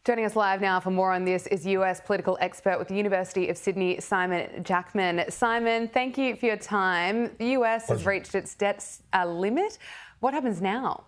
Joining us live now for more on this is US political expert with the University of Sydney, Simon Jackman. Simon, thank you for your time. The US has reached its debt limit. What happens now?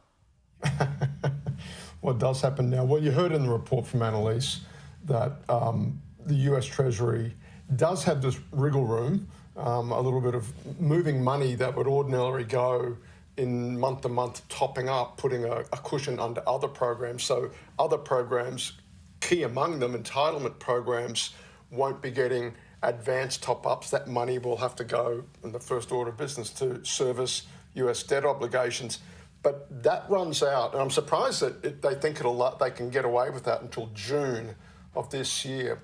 What does happen now? Well, you heard in the report from Annalise that the US Treasury does have this wriggle room, a little bit of moving money that would ordinarily go in month-to-month topping up, putting a cushion under other programs. So other programs, key among them, entitlement programs, won't be getting advanced top-ups. That money will have to go in the first order of business to service US debt obligations. But that runs out, and I'm surprised that they think they can get away with that until June of this year.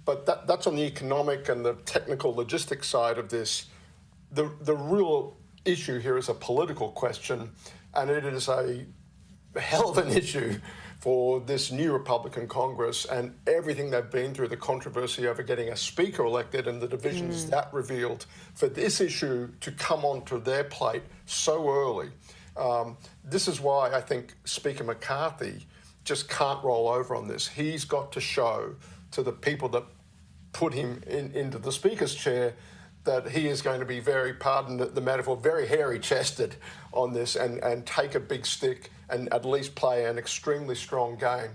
But that's on the economic and the technical logistics side of this. The real issue here is a political question, and it is a hell of an issue for this new Republican Congress and everything they've been through, the controversy over getting a speaker elected and the divisions that revealed, for this issue to come onto their plate so early. This is why I think Speaker McCarthy just can't roll over on this. He's got to show to the people that put him into the Speaker's chair that he is going to be very, pardon the metaphor, very hairy-chested on this and take a big stick and at least play an extremely strong game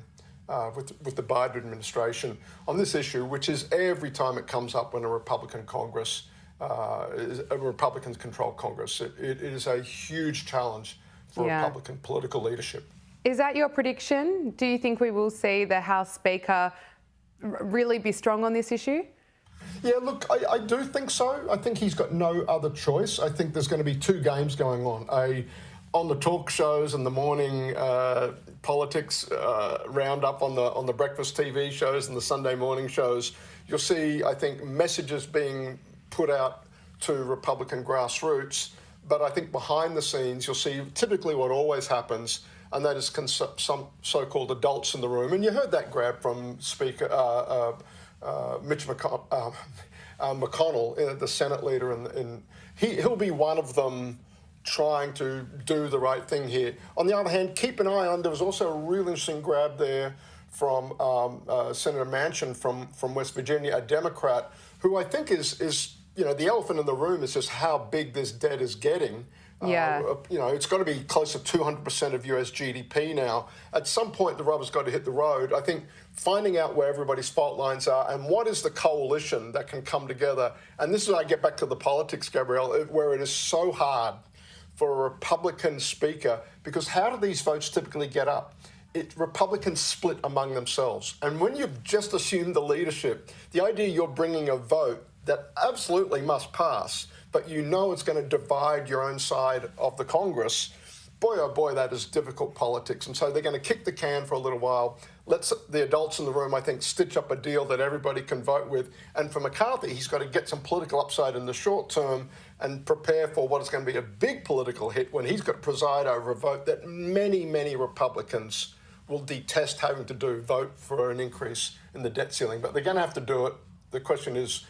with the Biden administration on this issue, which is every time it comes up when a Republican Congress, a Republican-controlled Congress, it is a huge challenge for Republican political leadership. Is that your prediction? Do you think we will see the House Speaker really be strong on this issue? Yeah, look, I do think so. I think he's got no other choice. I think there's going to be two games going on. On the talk shows and the morning politics roundup on the breakfast TV shows and the Sunday morning shows, you'll see, I think, messages being put out to Republican grassroots. But I think behind the scenes, you'll see typically what always happens, and that is some so-called adults in the room. And you heard that grab from Speaker Mitch McConnell, the Senate leader, and he'll be one of them trying to do the right thing here. On the other hand, keep an eye on, there was also a real interesting grab there from Senator Manchin from West Virginia, a Democrat, who I think is the elephant in the room is just how big this debt is getting. It's got to be close to 200% of US GDP now. At some point, the rubber's got to hit the road. I think finding out where everybody's fault lines are and what is the coalition that can come together. And this is where I get back to the politics, Gabrielle, where it is so hard for a Republican speaker, because how do these votes typically get up? Republicans split among themselves. And when you've just assumed the leadership, the idea you're bringing a vote that absolutely must pass, but you know it's going to divide your own side of the Congress, boy, oh boy, that is difficult politics. And so they're going to kick the can for a little while. Let the adults in the room, I think, stitch up a deal that everybody can vote with. And for McCarthy, he's got to get some political upside in the short term and prepare for what is going to be a big political hit when he's got to preside over a vote that many, many Republicans will detest having to do, vote for an increase in the debt ceiling. But they're going to have to do it. The question is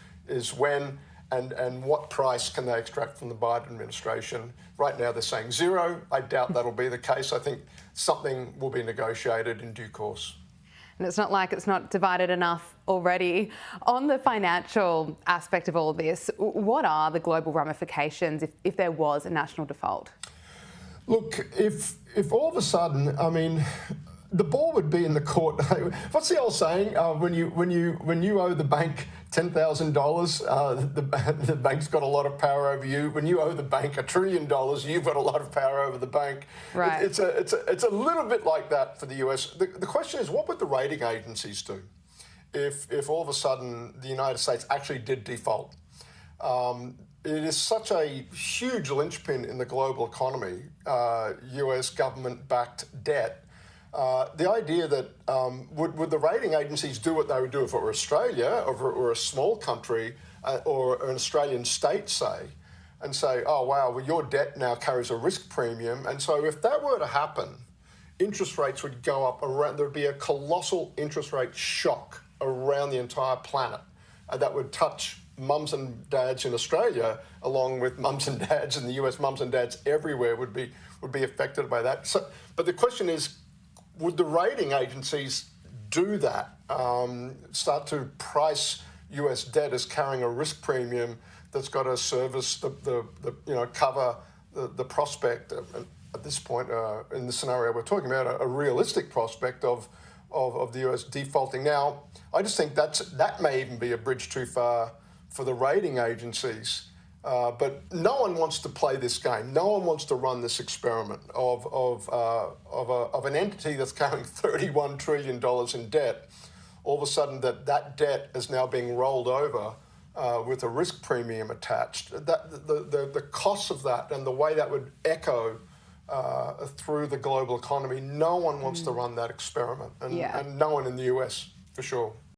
when and what price can they extract from the Biden administration. Right now they're saying zero. I doubt that'll be the case. I think something will be negotiated in due course. And it's not like it's not divided enough already. On the financial aspect of all this, what are the global ramifications if there was a national default? Look, if all of a sudden, I mean, the ball would be in the court. What's the old saying? When you owe the bank $10,000, the bank's got a lot of power over you. When you owe the bank $1 trillion, you've got a lot of power over the bank. Right. It's a little bit like that for the US. The question is, what would the rating agencies do if all of a sudden the United States actually did default? It is such a huge linchpin in the global economy, US government-backed debt. The idea that would the rating agencies do what they would do if it were Australia or if it were a small country or an Australian state, say, and say, oh, wow, well, your debt now carries a risk premium. And so if that were to happen, interest rates would go up around, there would be a colossal interest rate shock around the entire planet that would touch mums and dads in Australia along with mums and dads in the US. Mums and dads everywhere would be affected by that. So, but the question is, would the rating agencies do that, start to price US debt as carrying a risk premium that's got to service cover the prospect at this point in the scenario we're talking about, a realistic prospect of the US defaulting. Now, I just think that may even be a bridge too far for the rating agencies. But no one wants to play this game. No one wants to run this experiment of an entity that's carrying $31 trillion in debt. All of a sudden, that debt is now being rolled over with a risk premium attached. The cost of that and the way that would echo through the global economy, no one wants to run that experiment, and no one in the US for sure.